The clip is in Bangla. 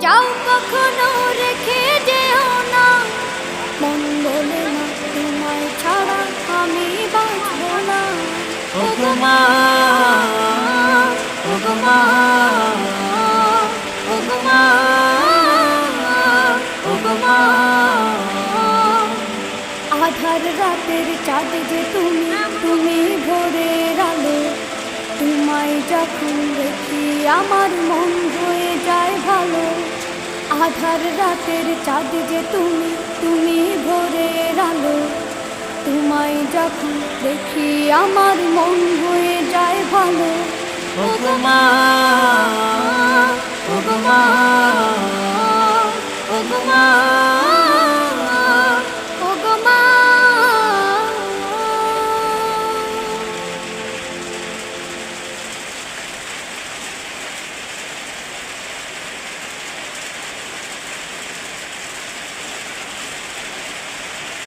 যাও কখনো রেখে যেও না, মন বলে না তোমায় ছাড়া আমি বাঁচব না। ওগো মা, ওগো মা, ওগো মা, ওগো মা। আধার রাতের চাঁদ যে তুমি, তুমি ভোরের আলো, তোমায় যখন দেখি আমার মন হয়ে যায় ভালো। আধার রাতের চাঁদ যে তুমি, তুমি ভোরের আলো, তোমায় যখন দেখি আমার মন হয়ে যায় ভালো। ওগো মা, ওগো মা, ওগো মা।